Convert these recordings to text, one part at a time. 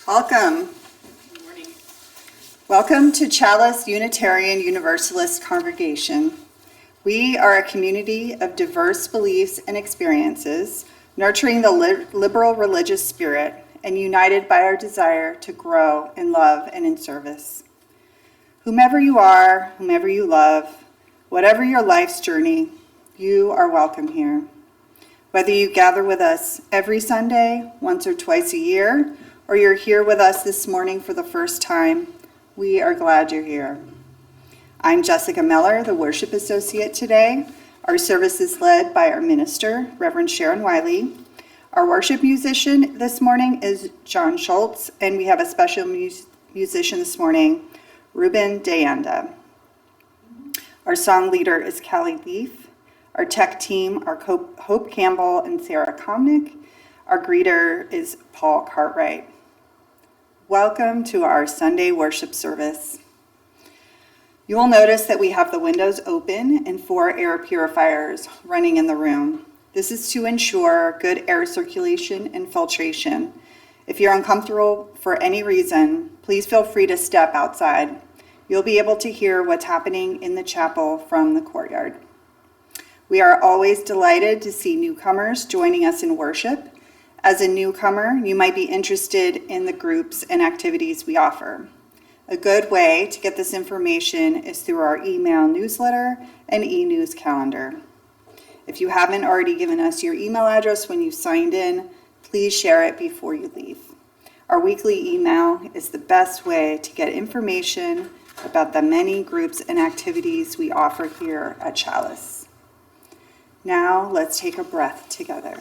Welcome. Good morning. Welcome to Chalice Unitarian Universalist Congregation. We are a community of diverse beliefs and experiences, nurturing the liberal religious spirit and united by our desire to grow in love and in service. Whomever you are, whomever you love, whatever your life's journey, you are welcome here. Whether you gather with us every Sunday, once or twice a year, or you're here with us this morning for the first time, we are glad you're here. I'm Jessica Meller, the worship associate today. Our service is led by our minister, Reverend Sharon Wylie. Our worship musician this morning is John Schultz, and we have a special musician this morning, Ruben Deanda. Our song leader is Callie Leaf. Our tech team are Hope Campbell and Sarah Komnick. Our greeter is Paul Cartwright. Welcome to our Sunday worship service. You will notice that we have the windows open and 4 air purifiers running in the room. This is to ensure good air circulation and filtration. If you're uncomfortable for any reason, please feel free to step outside. You'll be able to hear what's happening in the chapel from the courtyard. We are always delighted to see newcomers joining us in worship. As a newcomer, you might be interested in the groups and activities we offer. A good way to get this information is through our email newsletter and e-news calendar. If you haven't already given us your email address when you signed in, please share it before you leave. Our weekly email is the best way to get information about the many groups and activities we offer here at Chalice. Now, let's take a breath together.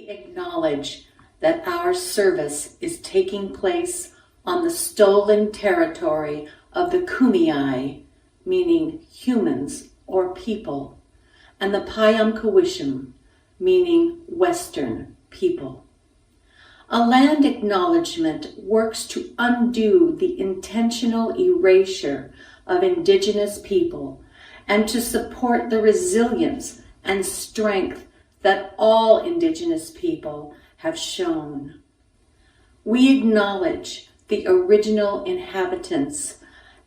Acknowledge that our service is taking place on the stolen territory of the Kumeyaay, meaning humans or people, and the Payamkawishim, meaning Western people. A land acknowledgement works to undo the intentional erasure of Indigenous people and to support the resilience and strength that all Indigenous people have shown. We acknowledge the original inhabitants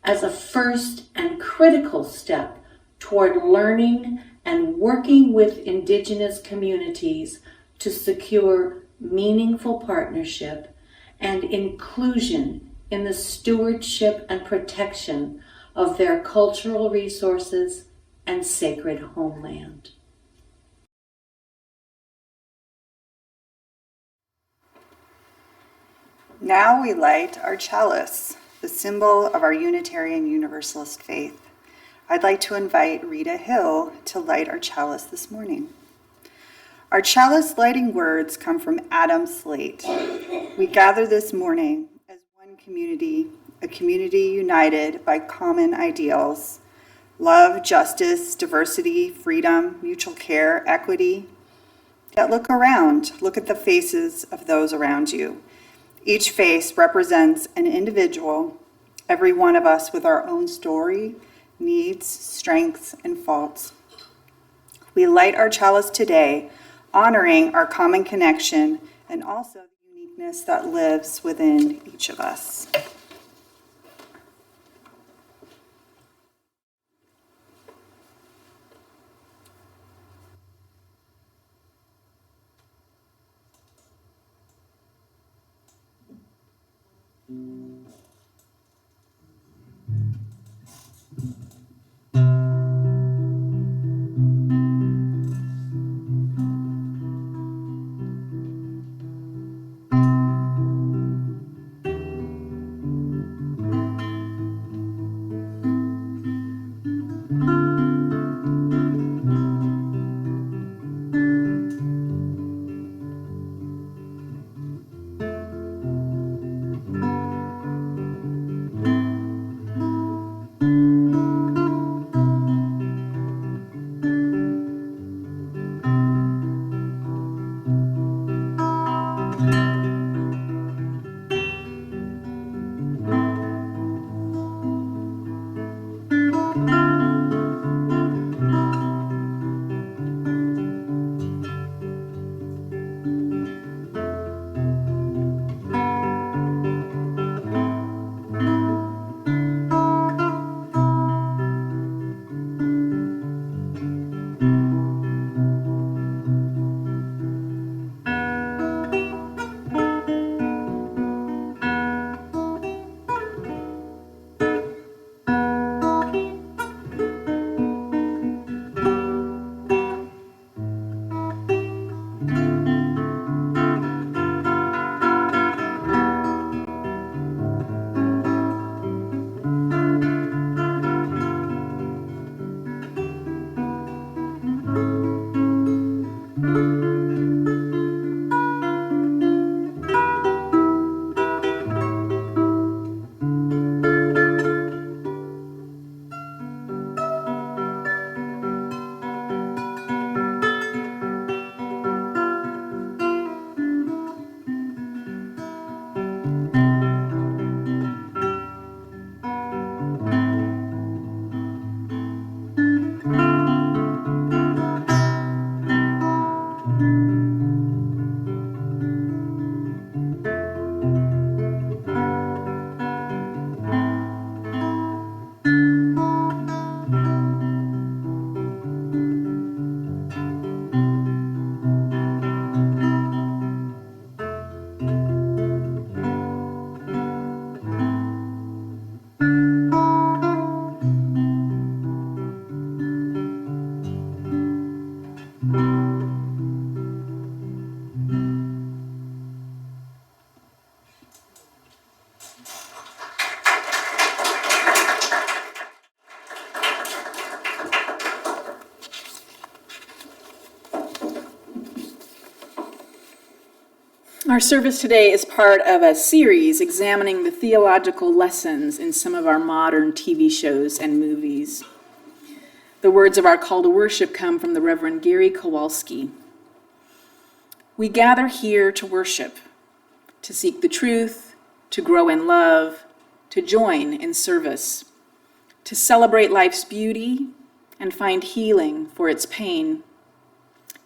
as a first and critical step toward learning and working with Indigenous communities to secure meaningful partnership and inclusion in the stewardship and protection of their cultural resources and sacred homeland. Now we light our chalice, the symbol of our Unitarian Universalist faith. I'd like to invite Rita Hill to light our chalice this morning. Our chalice lighting words come from Adam Slate. We gather this morning as one community, a community united by common ideals: love, justice, diversity, freedom, mutual care, equity. Yet look around, look at the faces of those around you. Each face represents an individual, every one of us with our own story, needs, strengths, and faults. We light our chalice today, honoring our common connection and also the uniqueness that lives within each of us. Our service today is part of a series examining the theological lessons in some of our modern TV shows and movies. The words of our call to worship come from the Reverend Gary Kowalski. We gather here to worship, to seek the truth, to grow in love, to join in service, to celebrate life's beauty and find healing for its pain,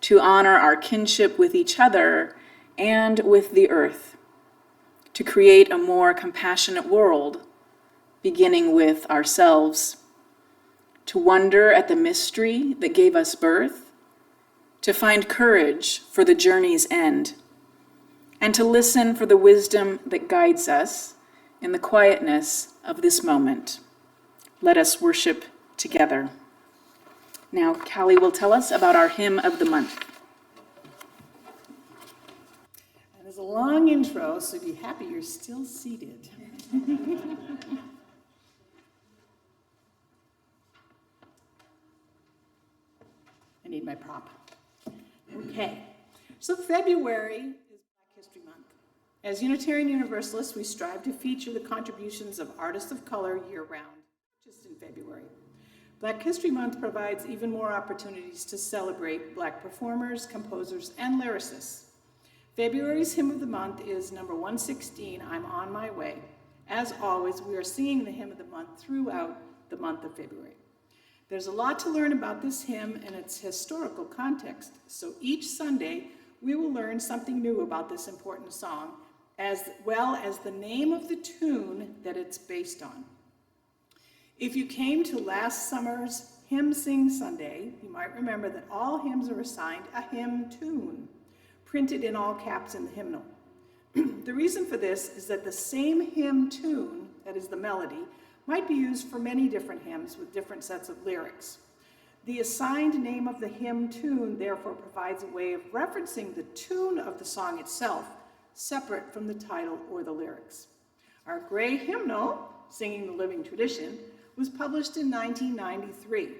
to honor our kinship with each other and with the earth, to create a more compassionate world, beginning with ourselves, to wonder at the mystery that gave us birth, to find courage for the journey's end, and to listen for the wisdom that guides us in the quietness of this moment. Let us worship together. Now, Callie will tell us about our hymn of the month. That is a long intro, so be happy you're still seated. I need my prop. Okay, so February is Black History Month. As Unitarian Universalists, we strive to feature the contributions of artists of color year-round, not just in February. Black History Month provides even more opportunities to celebrate Black performers, composers, and lyricists. February's Hymn of the Month is number 116, I'm on My Way. As always, we are singing the Hymn of the Month throughout the month of February. There's a lot to learn about this hymn and its historical context, so each Sunday we will learn something new about this important song, as well as the name of the tune that it's based on. If you came to last summer's Hymn Sing Sunday, you might remember that all hymns are assigned a hymn tune, printed in all caps in the hymnal. The reason for this is that the same hymn tune, that is the melody, might be used for many different hymns with different sets of lyrics. The assigned name of the hymn tune therefore provides a way of referencing the tune of the song itself, separate from the title or the lyrics. Our gray hymnal, Singing the Living Tradition, was published in 1993.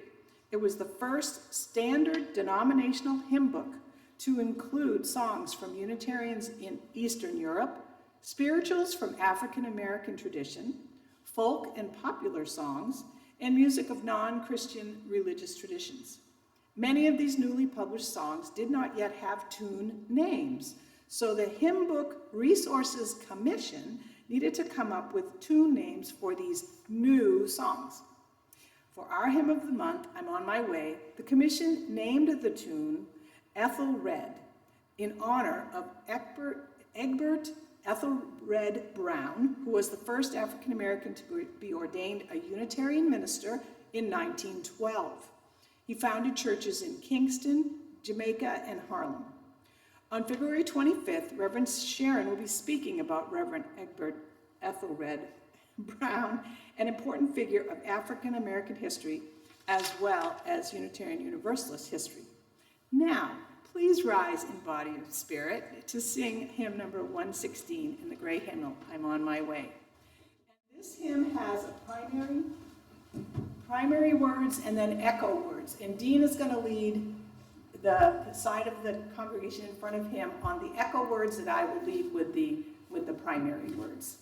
It was the first standard denominational hymn book to include songs from Unitarians in Eastern Europe, spirituals from African American tradition, folk and popular songs, and music of non-Christian religious traditions. Many of these newly published songs did not yet have tune names, so the Hymn Book Resources Commission needed to come up with tune names for these new songs. For our Hymn of the Month, I'm on My Way, the commission named the tune Ethelred in honor of Egbert Ethelred Brown, who was the first African American to be ordained a Unitarian minister in 1912. He founded churches in Kingston, Jamaica, and Harlem. On February 25th, Reverend Sharon will be speaking about Reverend Egbert Ethelred Brown, an important figure of African American history as well as Unitarian Universalist history. Now, please rise in body and spirit to sing hymn number 116 in the gray hymnal, I'm on My Way. And this hymn has a primary words and then echo words. And Dean is going to lead the side of the congregation in front of him on the echo words that I will lead with the primary words.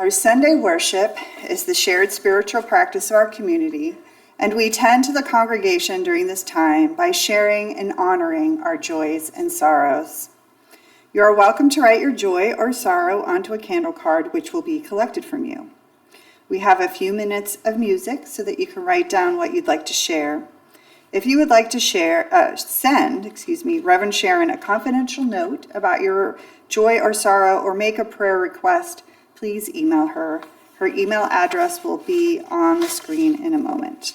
Our Sunday worship is the shared spiritual practice of our community, and we tend to the congregation during this time by sharing and honoring our joys and sorrows. You are welcome to write your joy or sorrow onto a candle card, which will be collected from you. We have a few minutes of music so that you can write down what you'd like to share. If you would like to send Reverend Sharon a confidential note about your joy or sorrow or make a prayer request, please email her. Her email address will be on the screen in a moment.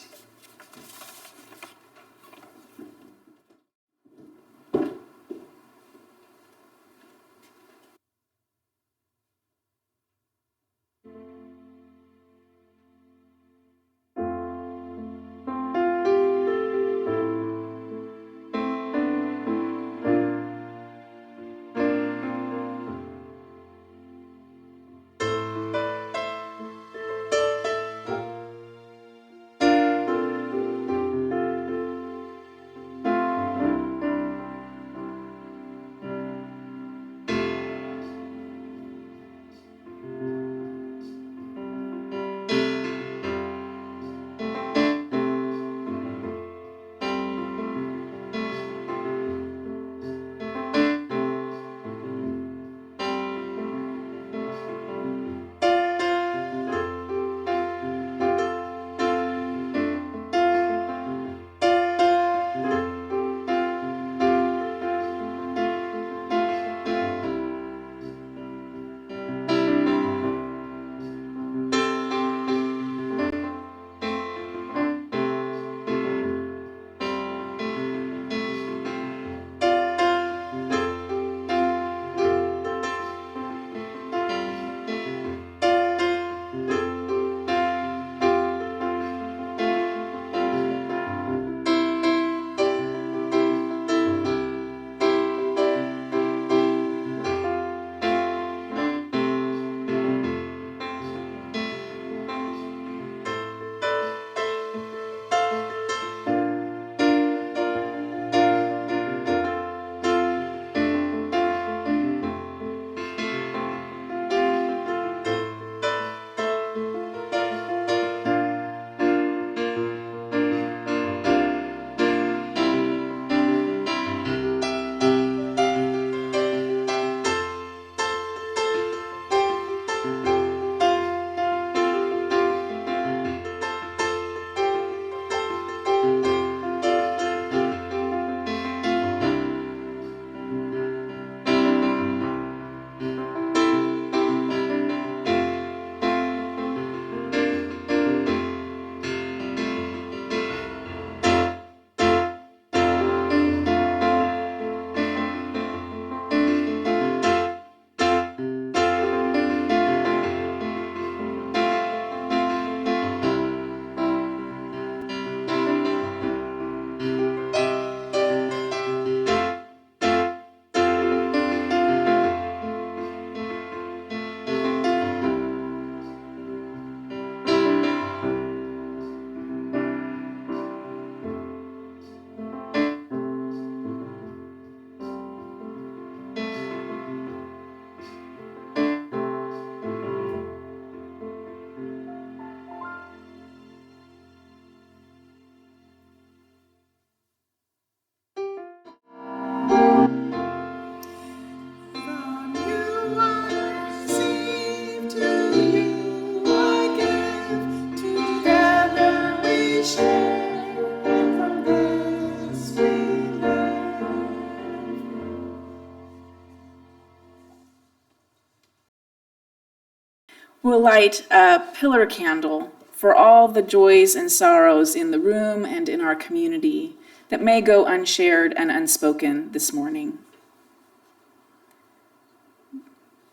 We'll light a pillar candle for all the joys and sorrows in the room and in our community that may go unshared and unspoken this morning.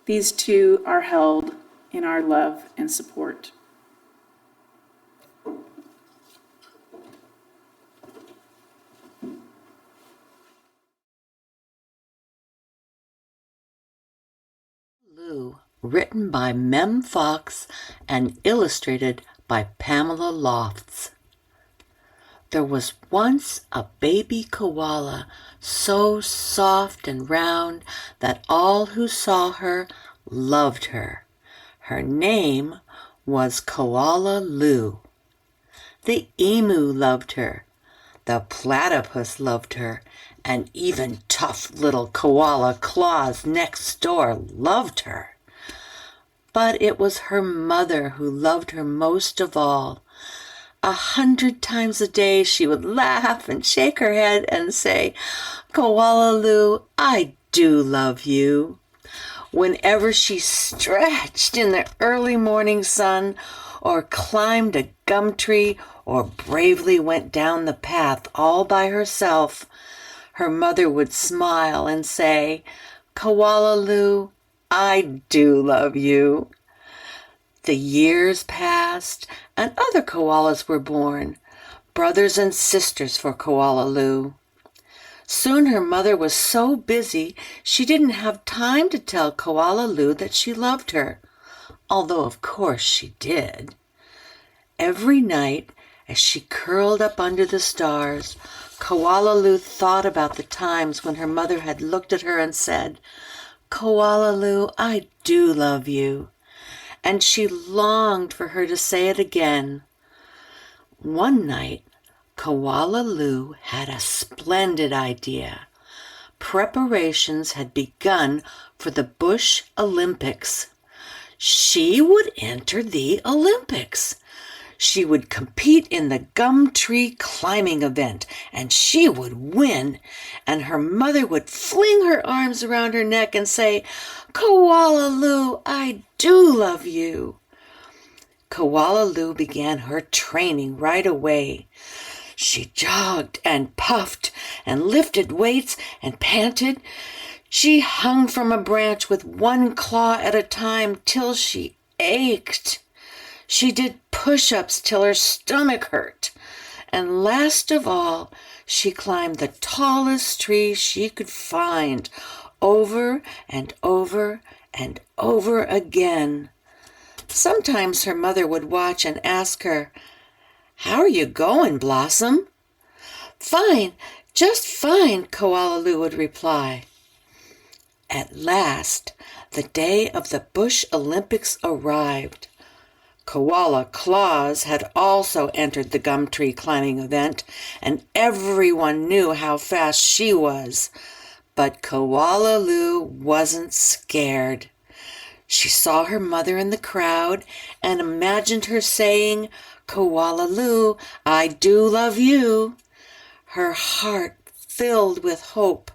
These two are held in our love and support. Written by Mem Fox and illustrated by Pamela Lofts. There was once a baby koala so soft and round that all who saw her loved her. Her name was Koala Lou. The emu loved her. The platypus loved her, and even tough little Koala Claus next door loved her. But it was her mother who loved her most of all. 100 times a day she would laugh and shake her head and say, "Koala Lou, I do love you." Whenever she stretched in the early morning sun, or climbed a gum tree, or bravely went down the path all by herself, her mother would smile and say, "Koala Lou, I do love you." The years passed, and other koalas were born, brothers and sisters for Koala Lou. Soon her mother was so busy she didn't have time to tell Koala Lou that she loved her, although of course she did. Every night, as she curled up under the stars, Koala Lou thought about the times when her mother had looked at her and said, "Koala Lou, I do love you." And she longed for her to say it again. One night, Koala Lou had a splendid idea. Preparations had begun for the Bush Olympics. She would enter the Olympics. She would compete in the gum tree climbing event, and she would win. And her mother would fling her arms around her neck and say, "Koala Lou, I do love you." Koala Lou began her training right away. She jogged and puffed and lifted weights and panted. She hung from a branch with one claw at a time till she ached. She did push-ups till her stomach hurt. And last of all, she climbed the tallest tree she could find, over and over and over again. Sometimes her mother would watch and ask her, "How are you going, Blossom?" "Fine, just fine," Koala Lou would reply. At last, the day of the Bush Olympics arrived. Koala Claus had also entered the gum tree climbing event, and everyone knew how fast she was. But Koala Lou wasn't scared. She saw her mother in the crowd and imagined her saying, "Koala Lou, I do love you." Her heart filled with hope.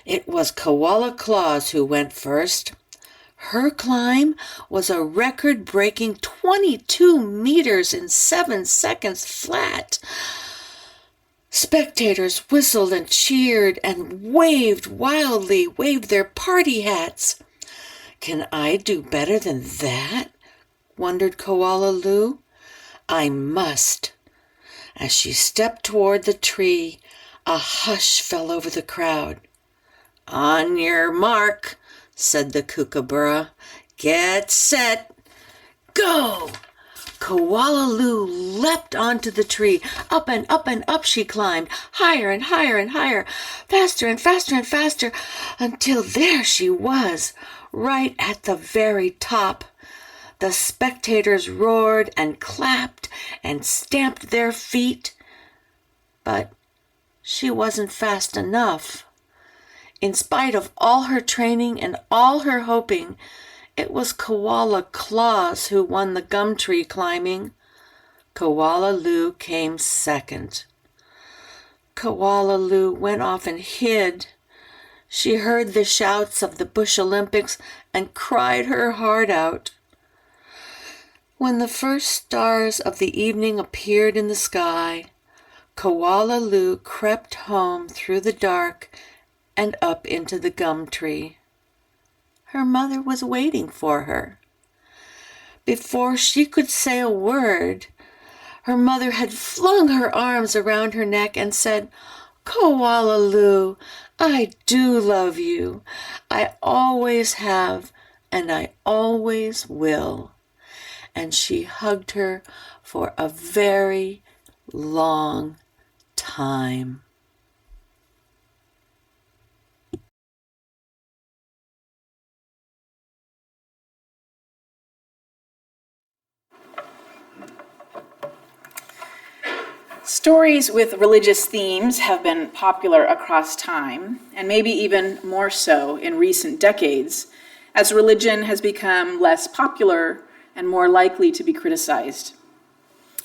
It was Koala Claus who went first. Her climb was a record-breaking 22 meters in 7 seconds flat. Spectators whistled and cheered and waved their party hats. "Can I do better than that?" wondered Koala Lou. "I must." As she stepped toward the tree, a hush fell over the crowd. "On your mark," said the kookaburra. "Get set, go!" Koala Lou leapt onto the tree. Up and up and up she climbed, higher and higher and higher, faster and faster and faster, until there she was, right at the very top. The spectators roared and clapped and stamped their feet, but she wasn't fast enough. In spite of all her training and all her hoping, it was Koala Claus who won the gum tree climbing. Koala Lou came second. Koala Lou went off and hid. She heard the shouts of the Bush Olympics and cried her heart out. When the first stars of the evening appeared in the sky, Koala Lou crept home through the dark and up into the gum tree. Her mother was waiting for her. Before she could say a word, her mother had flung her arms around her neck and said, "Koala Lou, I do love you. I always have, and I always will." And she hugged her for a very long time. Stories with religious themes have been popular across time, and maybe even more so in recent decades, as religion has become less popular and more likely to be criticized.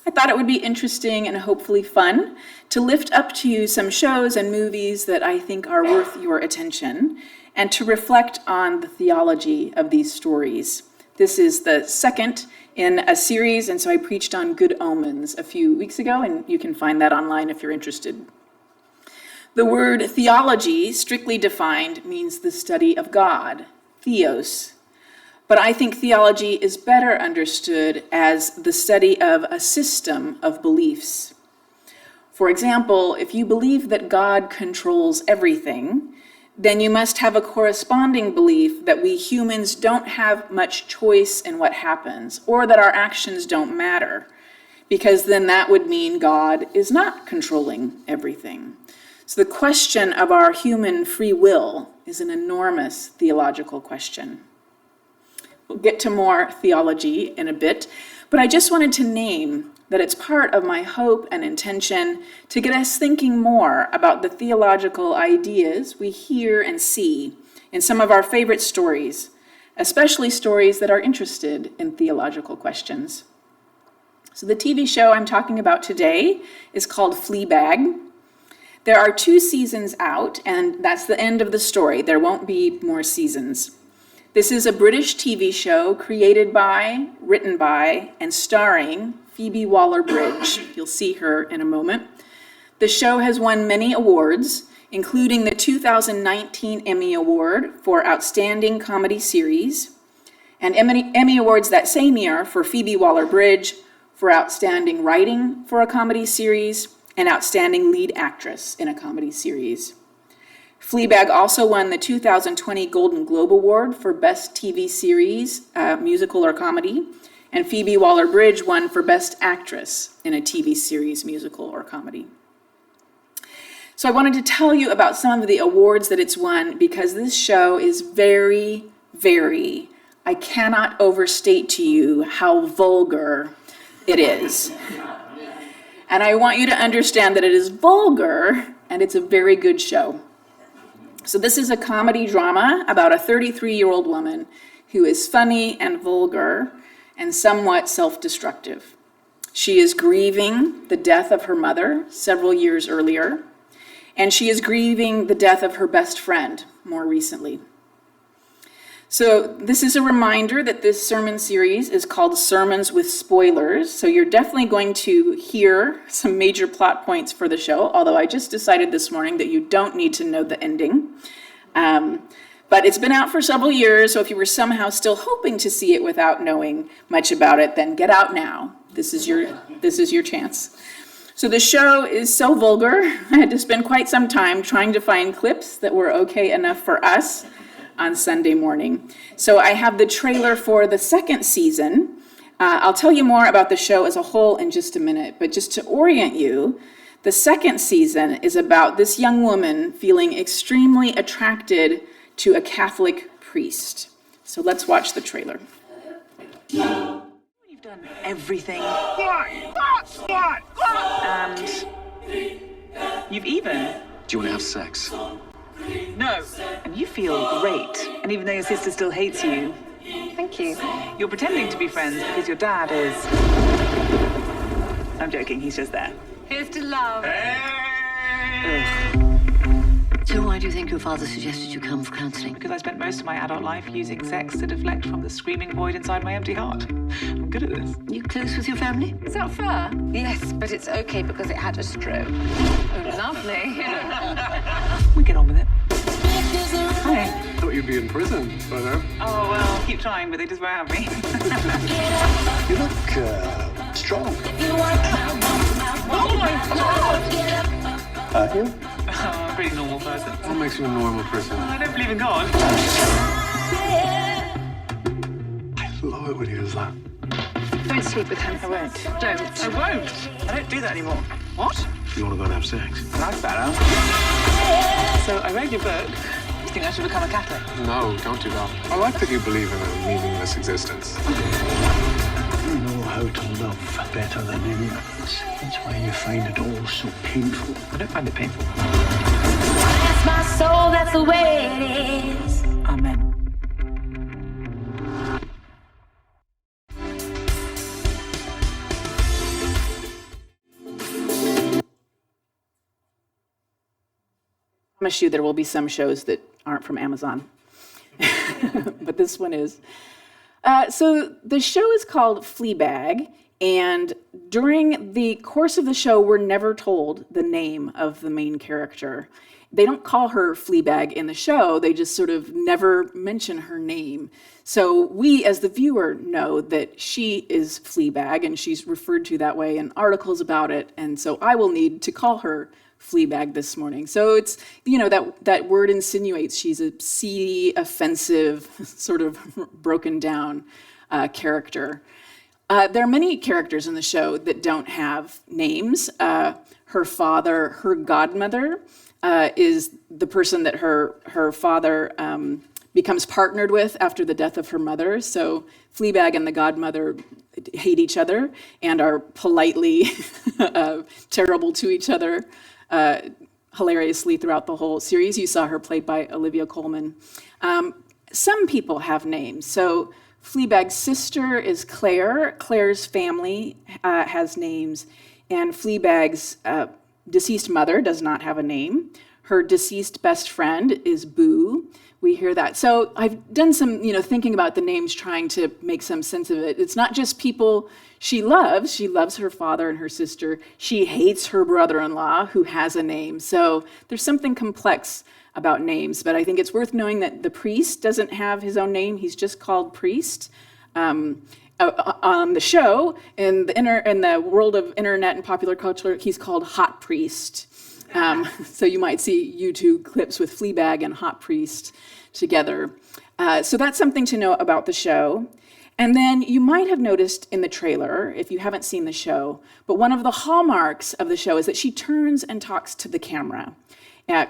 I thought it would be interesting and hopefully fun to lift up to you some shows and movies that I think are worth your attention, and to reflect on the theology of these stories. This is the second in a series, and so I preached on Good Omens a few weeks ago, and you can find that online if you're interested. The word theology, strictly defined, means the study of God, theos. But I think theology is better understood as the study of a system of beliefs. For example, if you believe that God controls everything, then you must have a corresponding belief that we humans don't have much choice in what happens, or that our actions don't matter, because then that would mean God is not controlling everything. So the question of our human free will is an enormous theological question. We'll get to more theology in a bit, but I just wanted to name that it's part of my hope and intention to get us thinking more about the theological ideas we hear and see in some of our favorite stories, especially stories that are interested in theological questions. So the TV show I'm talking about today is called Fleabag. There are 2 seasons out, and that's the end of the story. There won't be more seasons. This is a British TV show created by, written by, and starring Phoebe Waller-Bridge. You'll see her in a moment. The show has won many awards, including the 2019 Emmy Award for Outstanding Comedy Series, and Emmy Awards that same year for Phoebe Waller-Bridge for Outstanding Writing for a Comedy Series and Outstanding Lead Actress in a Comedy Series. Fleabag also won the 2020 Golden Globe Award for Best TV Series, Musical or Comedy, and Phoebe Waller-Bridge won for Best Actress in a TV series, musical, or comedy. So I wanted to tell you about some of the awards that it's won because this show is very, very, I cannot overstate to you how vulgar it is. And I want you to understand that it is vulgar and it's a very good show. So this is a comedy drama about a 33-year-old woman who is funny and vulgar and somewhat self-destructive. She is grieving the death of her mother several years earlier, and she is grieving the death of her best friend more recently. So this is a reminder that this sermon series is called Sermons with Spoilers, so you're definitely going to hear some major plot points for the show, although I just decided this morning that you don't need to know the ending. But it's been out for several years, so if you were somehow still hoping to see it without knowing much about it, then get out now. This is your chance. So the show is so vulgar, I had to spend quite some time trying to find clips that were okay enough for us on Sunday morning. So I have the trailer for the second season. I'll tell you more about the show as a whole in just a minute, but just to orient you, the second season is about this young woman feeling extremely attracted to a Catholic priest. So let's watch the trailer. You've done everything. What? And you've even... Do you want to have sex? No. And you feel great. And even though your sister still hates you... Thank you. You're pretending to be friends because your dad is... I'm joking, he's just there. Here's to love. Ugh. So why do you think your father suggested you come for counselling? Because I spent most of my adult life using sex to deflect from the screaming void inside my empty heart. I'm good at this. You close with your family? Is that fair? Yes, but it's okay because it had a stroke. Oh, lovely. We get on with it. Hi. I thought you'd be in prison by now. Oh, well, keep trying, but they just won't have me. You look strong. Are you? Oh, I'm a pretty normal person. What makes you a normal person? I don't believe in God. I love it when he does that. Don't sleep with him. I won't. Don't. I won't. I don't do that anymore. What? You want to go and have sex? That's better. So I read your book. You think I should become a Catholic? No, don't do that. I like that you believe in a meaningless existence. You know how to love better than anyone else. That's why you find it all so painful. I don't find it painful. That's my soul, that's the way it is. Amen. I promise you there will be some shows that aren't from Amazon, but this one is. So the show is called Fleabag, and during the course of the show, we're never told the name of the main character. They don't call her Fleabag in the show, they just sort of never mention her name. So we, as the viewer, know that she is Fleabag, and she's referred to that way in articles about it, and so I will need to call her Fleabag this morning. So it's, that word insinuates she's a seedy, offensive, sort of broken down character. There are many characters in the show that don't have names. Her father, her godmother, is the person that her father becomes partnered with after the death of her mother. So Fleabag and the godmother hate each other and are politely terrible to each other. Hilariously throughout the whole series. You saw her played by Olivia Colman. Some people have names. So Fleabag's sister is Claire. Claire's family has names. And Fleabag's deceased mother does not have a name. Her deceased best friend is Boo. We hear that. So I've done some, thinking about the names, trying to make some sense of it. It's not just people she loves. She loves her father and her sister. She hates her brother-in-law, who has a name. So there's something complex about names. But I think it's worth knowing that the priest doesn't have his own name. He's just called Priest. On the show, in the world of internet and popular culture, he's called Hot Priest. So you might see YouTube clips with Fleabag and Hot Priest together. So that's something to know about the show. And then you might have noticed in the trailer, if you haven't seen the show, but one of the hallmarks of the show is that she turns and talks to the camera,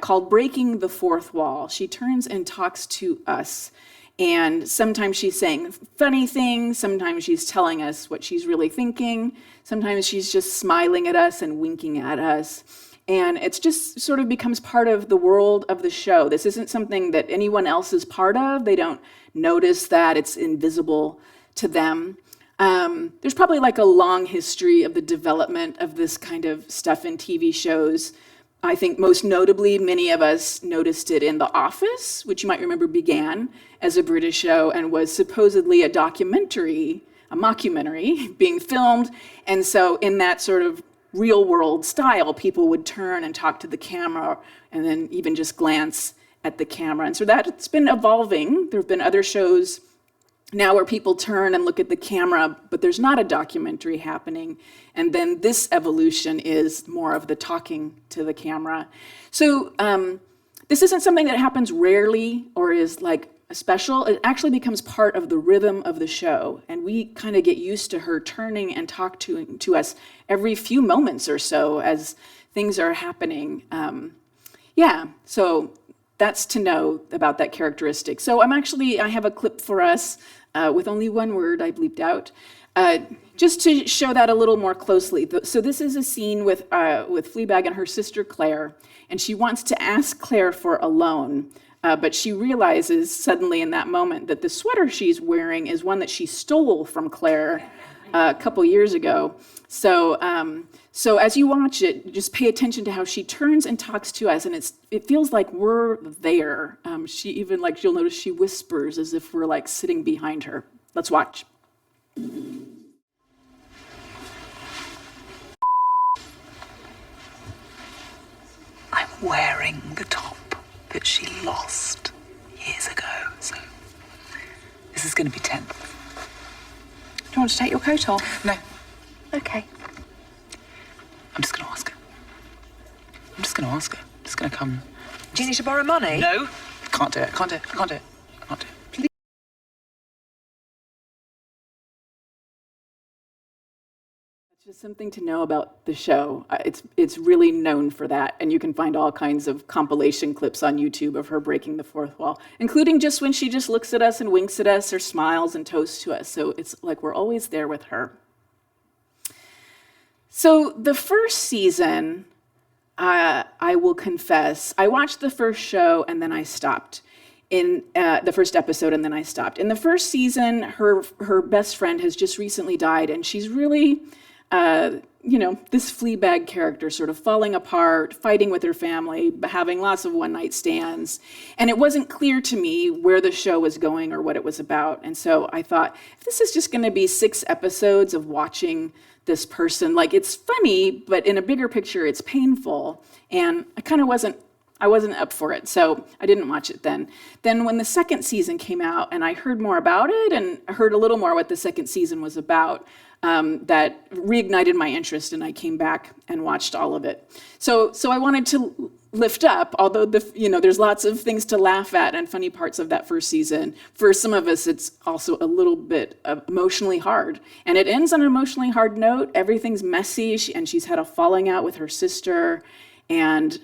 called Breaking the Fourth Wall. She turns and talks to us. And sometimes she's saying funny things, sometimes she's telling us what she's really thinking, sometimes she's just smiling at us and winking at us. And it's just sort of becomes part of the world of the show. This isn't something that anyone else is part of. They don't notice that. It's invisible to them. There's probably like a long history of the development of this kind of stuff in TV shows. I think most notably, many of us noticed it in The Office, which you might remember began as a British show and was supposedly a documentary, a mockumentary being filmed. And so in that sort of real world style, people would turn and talk to the camera and then even just glance at the camera. And so that's been evolving. There have been other shows now where people turn and look at the camera, but there's not a documentary happening. And then this evolution is more of the talking to the camera. So this isn't something that happens rarely or is like a special. It actually becomes part of the rhythm of the show. And we kind of get used to her turning and talk to us every few moments or so as things are happening. So that's to know about that characteristic. So I have a clip for us with only one word I bleeped out, just to show that a little more closely. So this is a scene with Fleabag and her sister Claire, and she wants to ask Claire for a loan, but she realizes suddenly in that moment that the sweater she's wearing is one that she stole from Claire a couple years ago. So as you watch it, just pay attention to how she turns and talks to us, and it feels like we're there. You'll notice she whispers as if we're like sitting behind her. Let's watch. I'm wearing the top that she lost years ago, so this is going to be tense. Do you want to take your coat off? No, Okay. I'm just going to ask her. I'm just going to come. Do you need to borrow money? No, can't do it. It's just something to know about the show. It's really known for that, and you can find all kinds of compilation clips on YouTube of her breaking the fourth wall, including just when she just looks at us and winks at us or smiles and toasts to us. So it's like we're always there with her. So the first season, I will confess, I watched the first show and then I stopped. In the first episode, and then I stopped. In the first season, her best friend has just recently died, and she's really, this Fleabag character, sort of falling apart, fighting with her family, having lots of one-night stands. And it wasn't clear to me where the show was going or what it was about. And so I thought, if this is just going to be 6 episodes of watching this person, like, it's funny, but in a bigger picture, it's painful. And I wasn't up for it, so I didn't watch it then. Then when the second season came out and I heard more about it and I heard a little more what the second season was about, that reignited my interest, and I came back and watched all of it. So I wanted to lift up, although there's lots of things to laugh at and funny parts of that first season. For some of us, it's also a little bit emotionally hard. And it ends on an emotionally hard note. Everything's messy, and she's had a falling out with her sister, and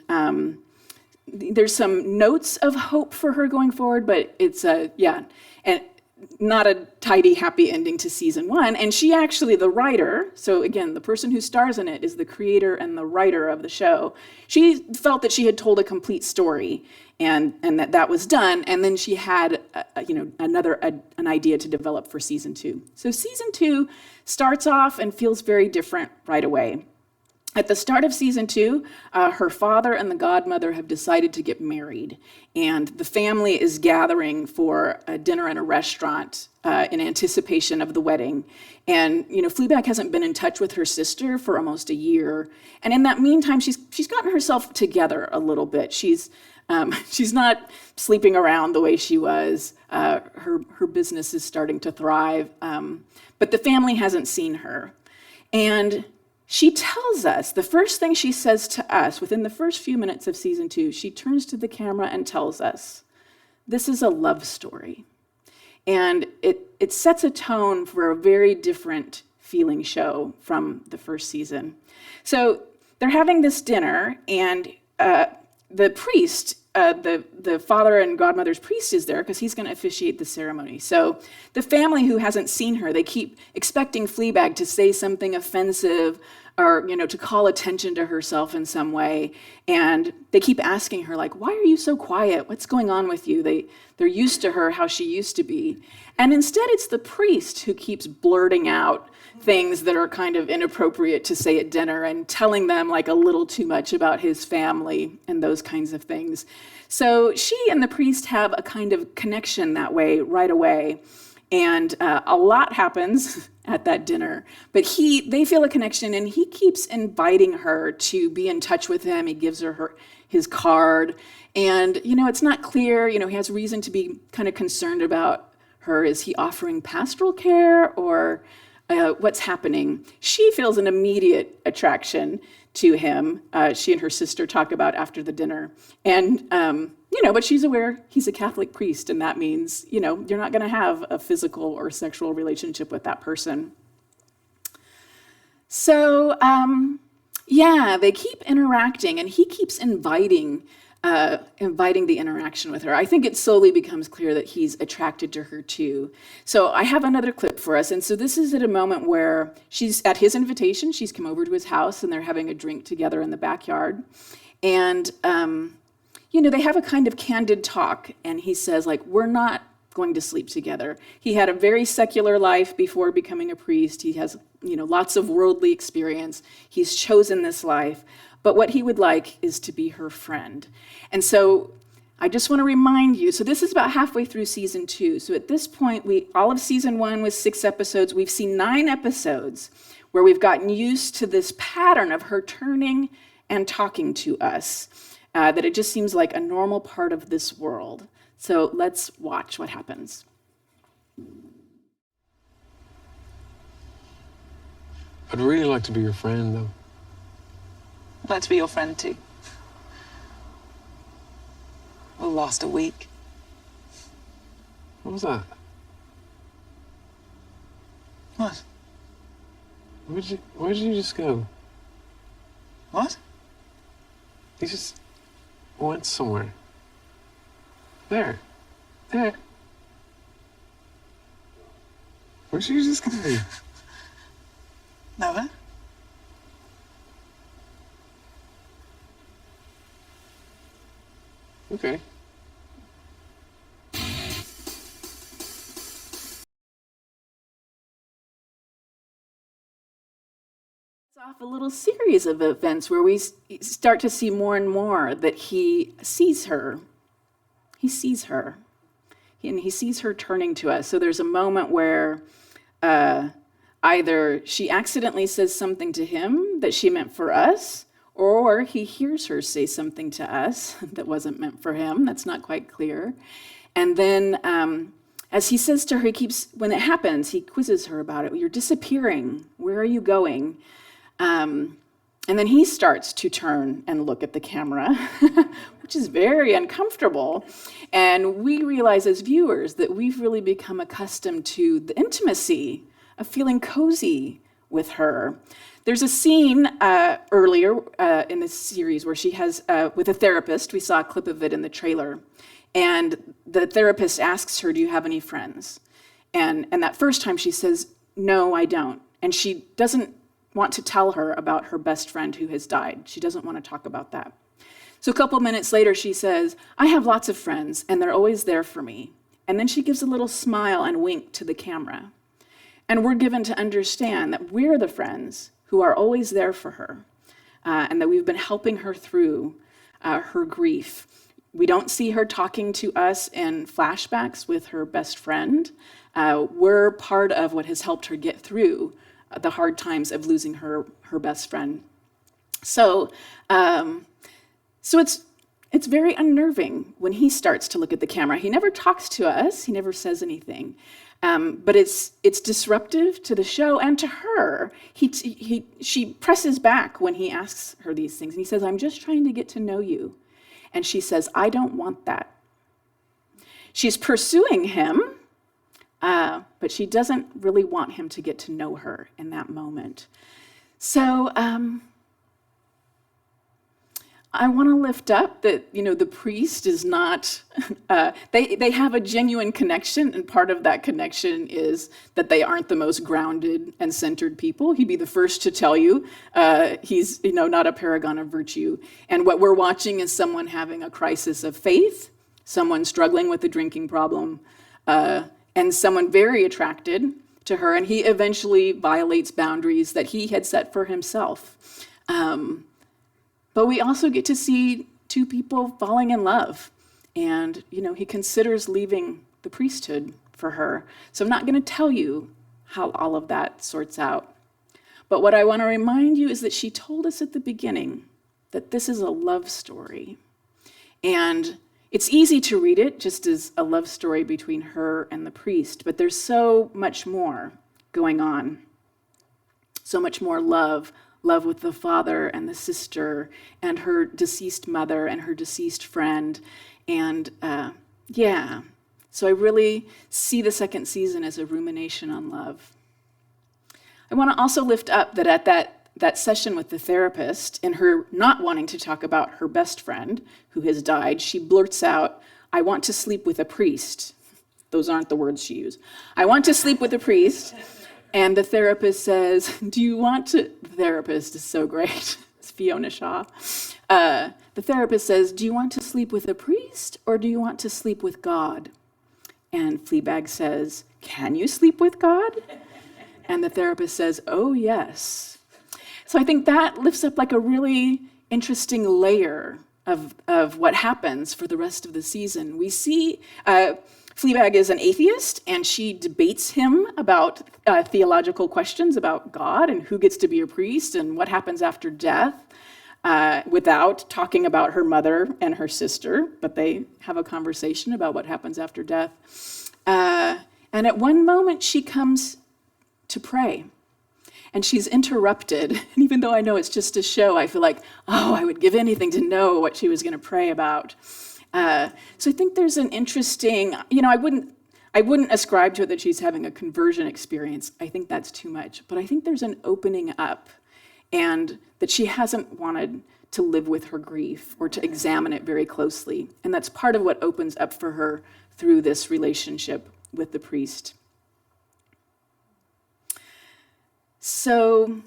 there's some notes of hope for her going forward, but it's and not a tidy, happy ending to season 1. And she actually, the writer, so again, the person who stars in it is the creator and the writer of the show. She felt that she had told a complete story, and that was done. And then she had, an idea to develop for season 2. So season 2 starts off and feels very different right away. At the start of season 2, her father and the godmother have decided to get married, and the family is gathering for a dinner in a restaurant in anticipation of the wedding. And Fleabag hasn't been in touch with her sister for almost a year, and in that meantime, she's gotten herself together a little bit. She's not sleeping around the way she was. Her business is starting to thrive, but the family hasn't seen her, and she tells us, the first thing she says to us within the first few minutes of season 2, she turns to the camera and tells us, this is a love story. And it sets a tone for a very different feeling show from the first season. So they're having this dinner, and the priest, the father and godmother's priest, is there because he's going to officiate the ceremony. So the family who hasn't seen her, they keep expecting Fleabag to say something offensive or, to call attention to herself in some way. And they keep asking her, like, why are you so quiet? What's going on with you? They're used to her how she used to be. And instead, it's the priest who keeps blurting out things that are kind of inappropriate to say at dinner and telling them like a little too much about his family and those kinds of things. So she and the priest have a kind of connection that way right away. And a lot happens at that dinner, but they feel a connection, and he keeps inviting her to be in touch with him. He gives her his card, and it's not clear. He has reason to be kind of concerned about her. Is he offering pastoral care, or what's happening? She feels an immediate attraction to him. She and her sister talk about after the dinner, and but she's aware he's a Catholic priest, and that means, you're not going to have a physical or sexual relationship with that person. So, they keep interacting, and he keeps inviting the interaction with her. I think it slowly becomes clear that he's attracted to her too. So I have another clip for us. And so this is at a moment where she's, at his invitation, she's come over to his house, and they're having a drink together in the backyard. And, they have a kind of candid talk, and he says, like, we're not going to sleep together. He had a very secular life before becoming a priest. He has, lots of worldly experience. He's chosen this life. But what he would like is to be her friend. And so I just want to remind you, so this is about halfway through season 2. So at this point, all of season 1 was 6 episodes. We've seen 9 episodes where we've gotten used to this pattern of her turning and talking to us, that it just seems like a normal part of this world. So let's watch what happens. I'd really like to be your friend, though. I'd like to be your friend too. We'll last a week. What was that? What? Where did you just go? What? You just went somewhere. There. Where's you just gonna be? Nowhere. Okay. Off a little series of events where we start to see more and more that he sees her. He sees her. And he sees her turning to us. So there's a moment where either she accidentally says something to him that she meant for us, or he hears her say something to us that wasn't meant for him. That's not quite clear. And then as he says to her, when it happens, he quizzes her about it. You're disappearing. Where are you going? And then he starts to turn and look at the camera, which is very uncomfortable. And we realize as viewers that we've really become accustomed to the intimacy of feeling cozy with her. There's a scene earlier in this series where she has, with a therapist, we saw a clip of it in the trailer, and the therapist asks her, do you have any friends? And that first time she says, no, I don't. And she doesn't want to tell her about her best friend who has died. She doesn't want to talk about that. So a couple minutes later, she says, I have lots of friends, and they're always there for me. And then she gives a little smile and wink to the camera. And we're given to understand that we're the friends who are always there for her, and that we've been helping her through her grief. We don't see her talking to us in flashbacks with her best friend. We're part of what has helped her get through the hard times of losing her best friend. So it's very unnerving when he starts to look at the camera. He never talks to us. He never says anything. But it's disruptive to the show and to her. She presses back when he asks her these things. And he says, I'm just trying to get to know you. And she says, I don't want that. She's pursuing him, but she doesn't really want him to get to know her in that moment. So I want to lift up that, the priest is not, they have a genuine connection, and part of that connection is that they aren't the most grounded and centered people. He'd be the first to tell you he's, not a paragon of virtue. And what we're watching is someone having a crisis of faith, someone struggling with a drinking problem, and someone very attracted to her, and he eventually violates boundaries that he had set for himself. But we also get to see two people falling in love, and he considers leaving the priesthood for her. So I'm not going to tell you how all of that sorts out. But what I want to remind you is that she told us at the beginning that this is a love story, and it's easy to read it just as a love story between her and the priest, but there's so much more going on. So much more love with the father and the sister and her deceased mother and her deceased friend. And so I really see the second season as a rumination on love. I want to also lift up that at that session with the therapist, in her not wanting to talk about her best friend who has died, she blurts out, I want to sleep with a priest. Those aren't the words she used. I want to sleep with a priest. And the therapist says, the therapist is so great. It's Fiona Shaw. The therapist says, do you want to sleep with a priest or do you want to sleep with God? And Fleabag says, can you sleep with God? And the therapist says, oh, yes. So I think that lifts up like a really interesting layer of what happens for the rest of the season. We see Fleabag is an atheist, and she debates him about theological questions about God and who gets to be a priest and what happens after death, without talking about her mother and her sister, but they have a conversation about what happens after death. And at one moment, she comes to pray. And she's interrupted. And even though I know it's just a show, I feel like, I would give anything to know what she was going to pray about. So I think there's an interesting, I wouldn't ascribe to it that she's having a conversion experience. I think that's too much. But I think there's an opening up, and that she hasn't wanted to live with her grief or to examine it very closely. And that's part of what opens up for her through this relationship with the priest. So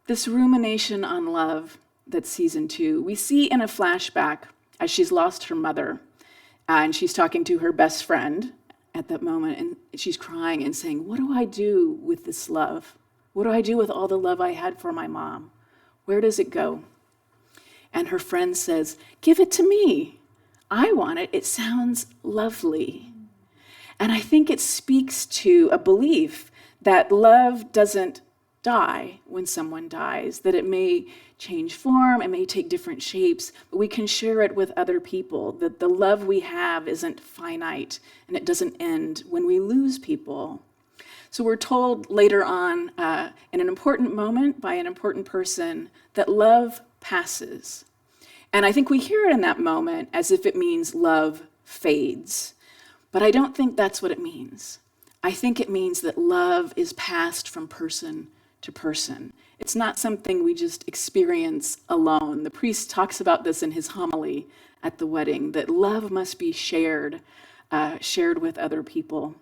this rumination on love, that's season 2, we see in a flashback as she's lost her mother. And she's talking to her best friend at that moment, and she's crying and saying, what do I do with this love? What do I do with all the love I had for my mom? Where does it go? And her friend says, give it to me. I want it. It sounds lovely. And I think it speaks to a belief that love doesn't die when someone dies, that it may change form, it may take different shapes, but we can share it with other people, that the love we have isn't finite and it doesn't end when we lose people. So we're told later on in an important moment by an important person that love passes. And I think we hear it in that moment as if it means love fades. But I don't think that's what it means. I think it means that love is passed from person to person. It's not something we just experience alone. The priest talks about this in his homily at the wedding, that love must be shared with other people.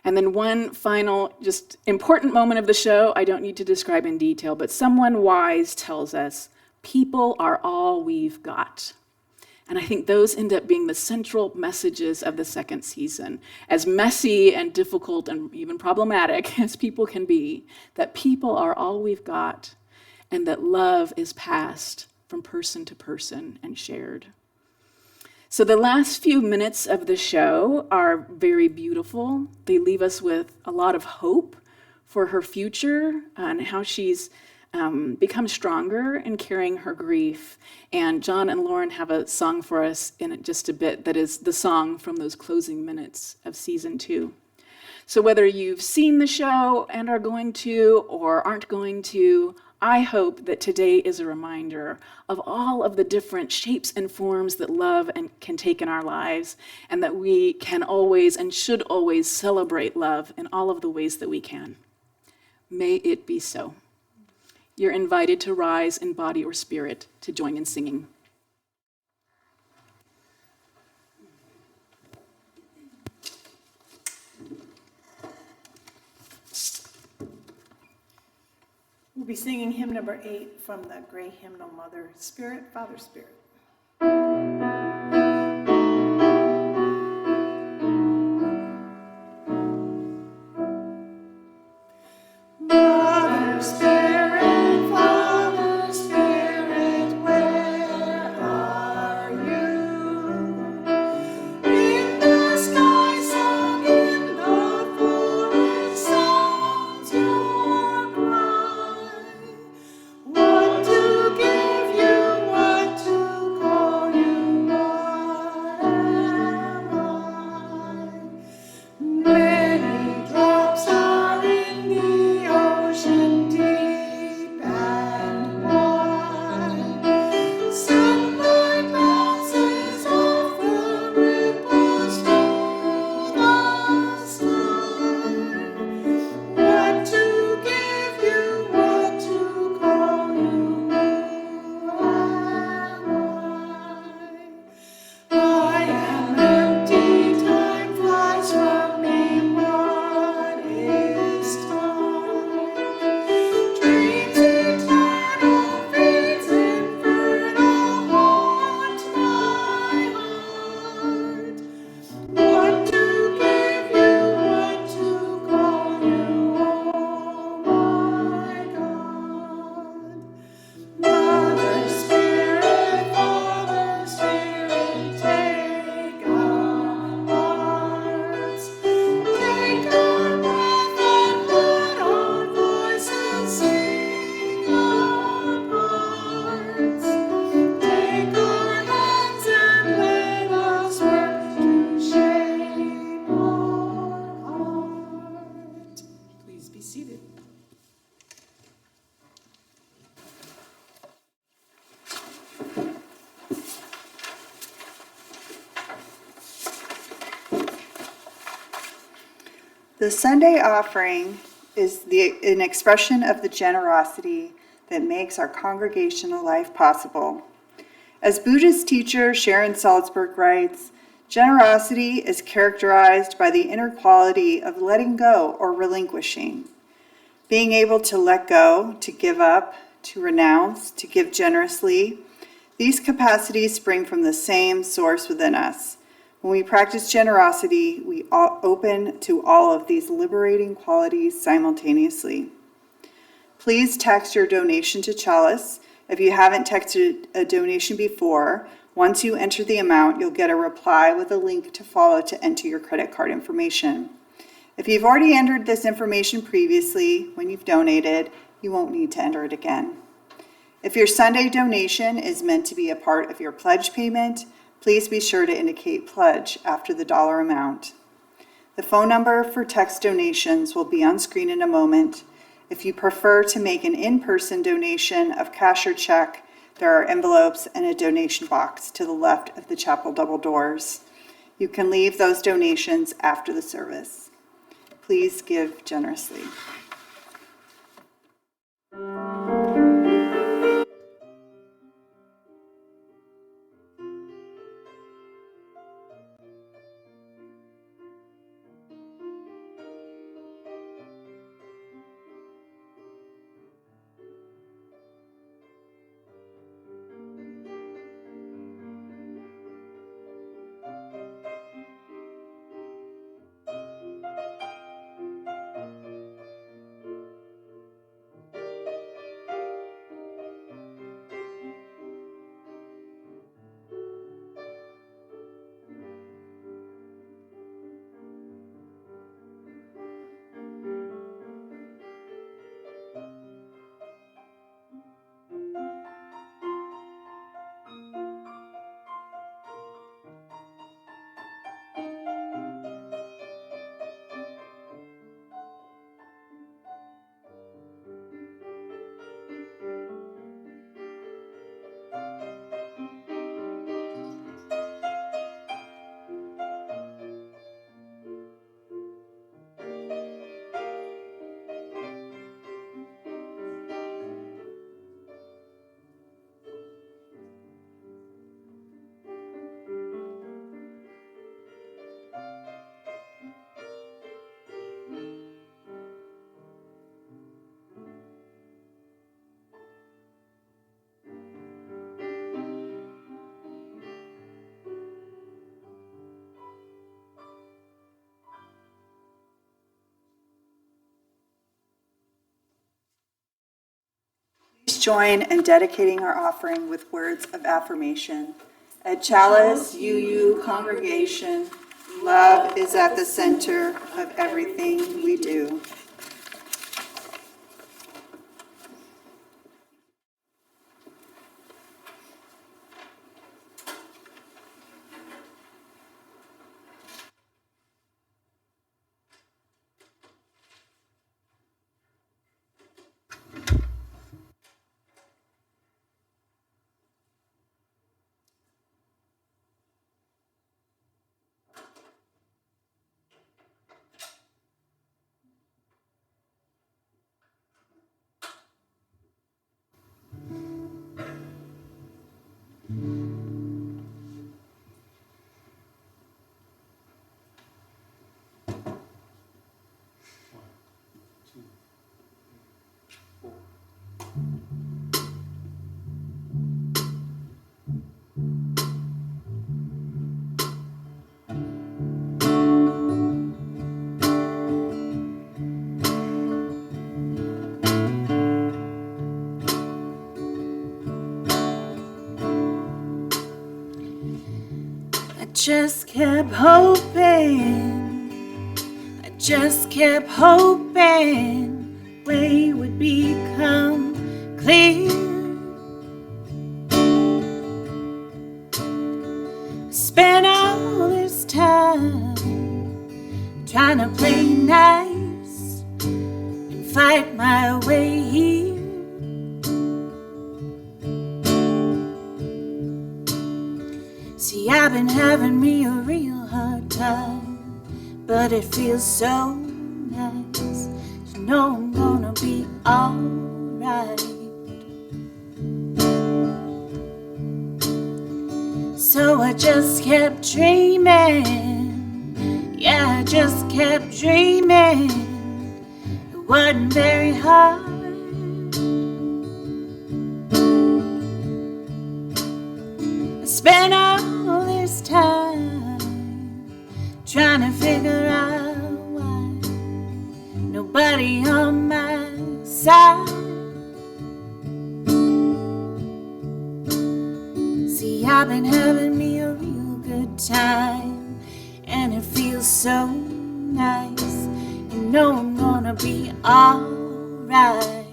And then one final, just important moment of the show, I don't need to describe in detail, but someone wise tells us, people are all we've got. And I think those end up being the central messages of the second season. As messy and difficult and even problematic as people can be, that people are all we've got, and that love is passed from person to person and shared. So the last few minutes of the show are very beautiful. They leave us with a lot of hope for her future and how she's become stronger in carrying her grief. And John and Lauren have a song for us in just a bit that is the song from those closing minutes of season 2. So whether you've seen the show and are going to or aren't going to, I hope that today is a reminder of all of the different shapes and forms that love can take in our lives, and that we can always and should always celebrate love in all of the ways that we can. May it be so. You're invited to rise in body or spirit to join in singing. We'll be singing hymn number 8 from the gray hymnal, Mother Spirit, Father Spirit. Mother Spirit, Father Spirit, where are you? In the sky song, in the forest sounds your cry. What to give you, what to call you, what am I? Many drops are in the ocean deep and wide. Sunlight bounces off the ripples to the sky. What to give you, what to call you, who am I am empty, time flies from me, what is time? Dreams eternal, fates infernal, haunt my heart. What to give you, what to call you, oh my God. Mother Spirit, Father Spirit, take our hearts. Take our breath and let our voices sing our parts. Take our hands and let us work to shape our heart. Please be seated. The Sunday offering is an expression of the generosity that makes our congregational life possible. As Buddhist teacher Sharon Salzberg writes, generosity is characterized by the inner quality of letting go or relinquishing. Being able to let go, to give up, to renounce, to give generously, These capacities spring from the same source within us. When we practice generosity, we are open to all of these liberating qualities simultaneously. Please text your donation to Chalice. If you haven't texted a donation before, once you enter the amount, you'll get a reply with a link to follow to enter your credit card information. If you've already entered this information previously when you've donated, you won't need to enter it again. If your Sunday donation is meant to be a part of your pledge payment, please be sure to indicate pledge after the dollar amount. The phone number for text donations will be on screen in a moment. If you prefer to make an in-person donation of cash or check, there are envelopes and a donation box to the left of the chapel double doors. You can leave those donations after the service. Please give generously. Please join in dedicating our offering with words of affirmation. At Chalice UU congregation, love is at the center of everything we do. Just kept hoping, I just kept hoping way would become clear. Spent all this time trying to play nice and fight my way here. See, I've been having me a real hard time, but it feels so nice to know I'm gonna be alright. So I just kept dreaming, yeah, I just kept dreaming. It wasn't very hard. spent all this time trying to figure out why nobody on my side. See, I've been having me a real good time, and it feels so nice. You know I'm gonna be alright.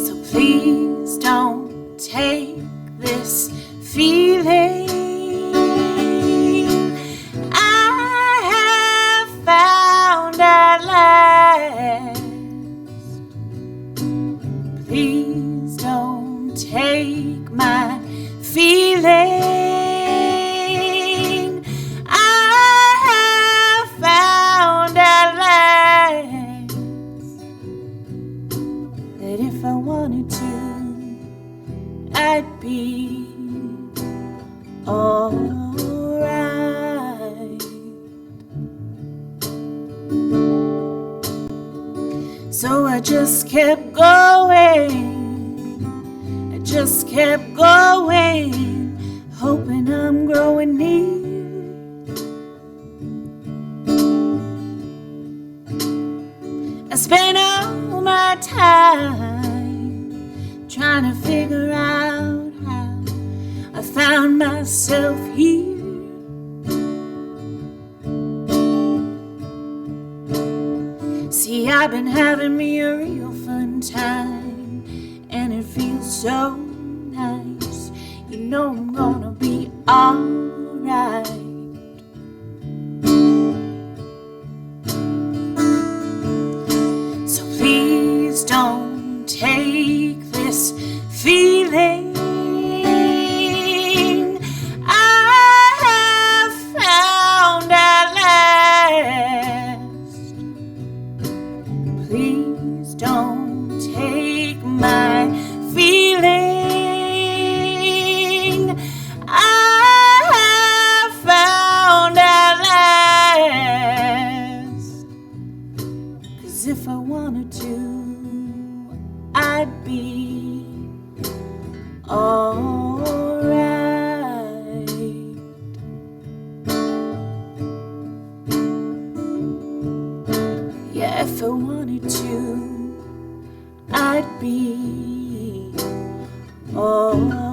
So please don't take this feeling I have found at last. Please don't take my feeling I have found at last. That if I wanted to, I'd be alright. So I just kept going, I just kept going, hoping I'm growing near. I spent all my time trying to figure out how I found myself here. See, I've been having me a real fun time, and it feels so nice. You know I'm gonna be alright. So please don't take this feeling I have found at last. Please don't take my feeling I have found at last. 'Cause if I wanted to, I'd be alright. Yeah, if I wanted to, I'd be alright.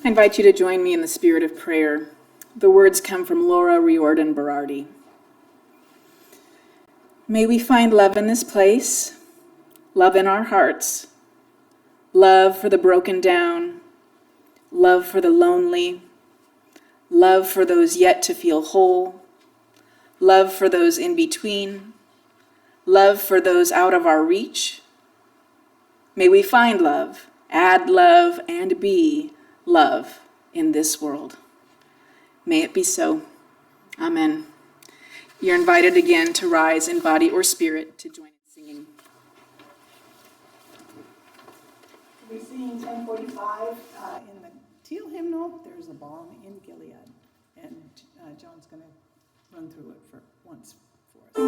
I invite you to join me in the spirit of prayer. The words come from Laura Riordan Berardi. May we find love in this place, love in our hearts, love for the broken down, love for the lonely, love for those yet to feel whole, love for those in between, love for those out of our reach. May we find love, add love, and be love in this world. May it be so. Amen. You're invited again to rise in body or spirit to join in singing. We're singing 1045 in the teal hymnal. There's a balm in Gilead. And John's going to run through it for once for us.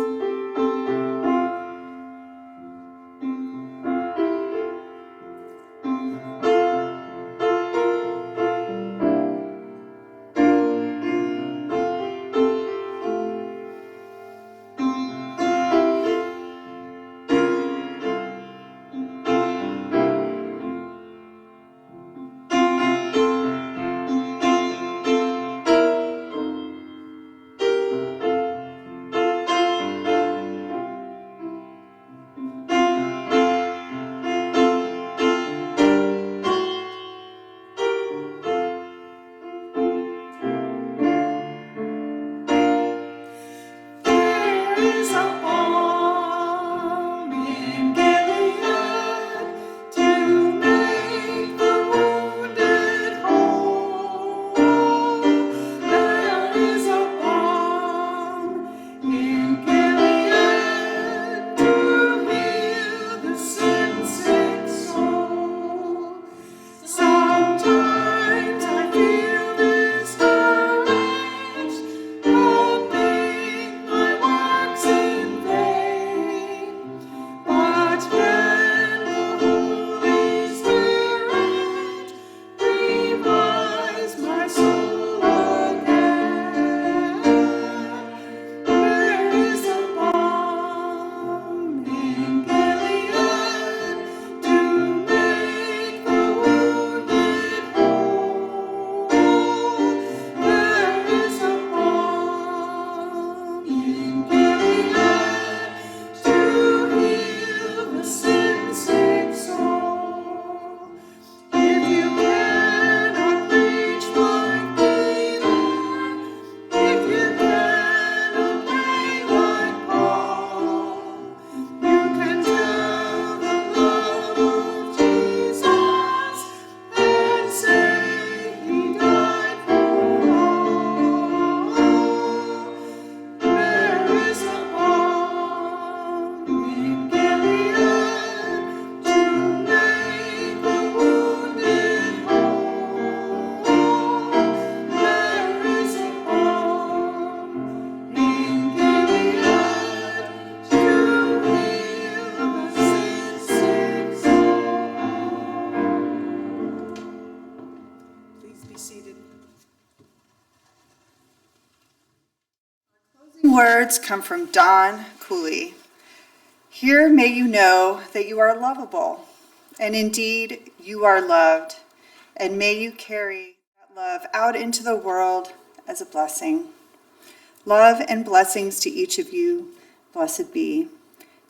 words come from Don Cooley. Here may you know that you are lovable, and indeed you are loved, and may you carry that love out into the world as a blessing. Love and blessings to each of you, blessed be.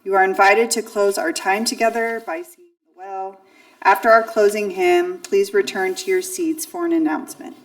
You are invited to close our time together by singing the well. After our closing hymn, please return to your seats for an announcement.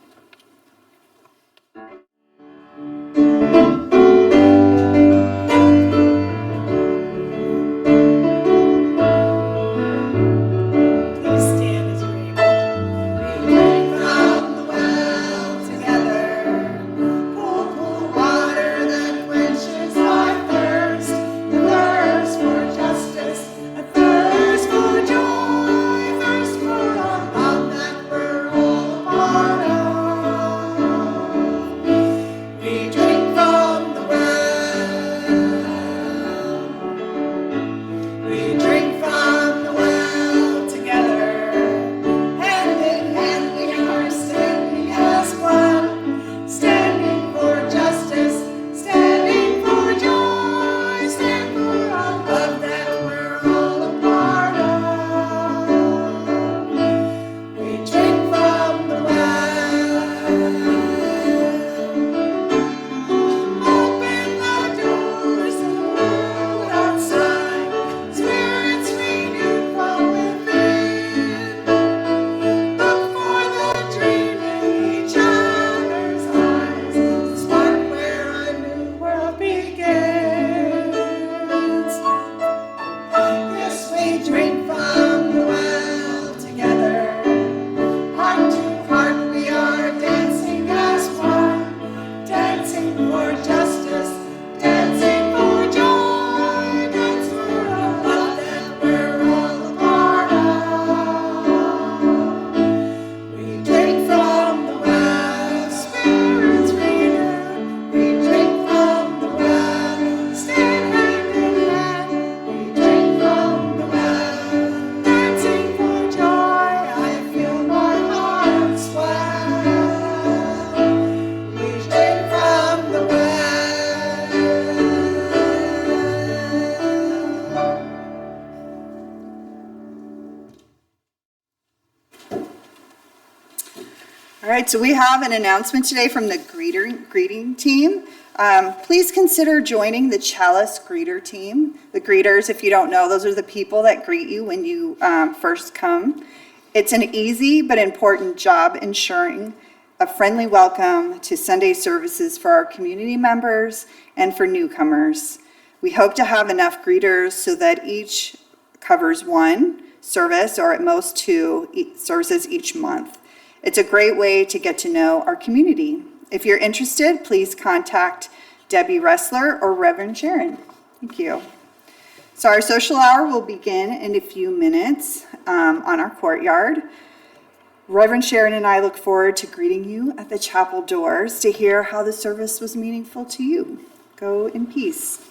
All right, so we have an announcement today from the greeting team. Please consider joining the Chalice greeter team. The greeters, if you don't know, those are the people that greet you when you first come. It's an easy but important job ensuring a friendly welcome to Sunday services for our community members and for newcomers. We hope to have enough greeters so that each covers one service or at most two services each month. It's a great way to get to know our community. If you're interested, please contact Debbie Ressler or Reverend Sharon. Thank you. So our social hour will begin in a few minutes on our courtyard. Reverend Sharon and I look forward to greeting you at the chapel doors to hear how the service was meaningful to you. Go in peace.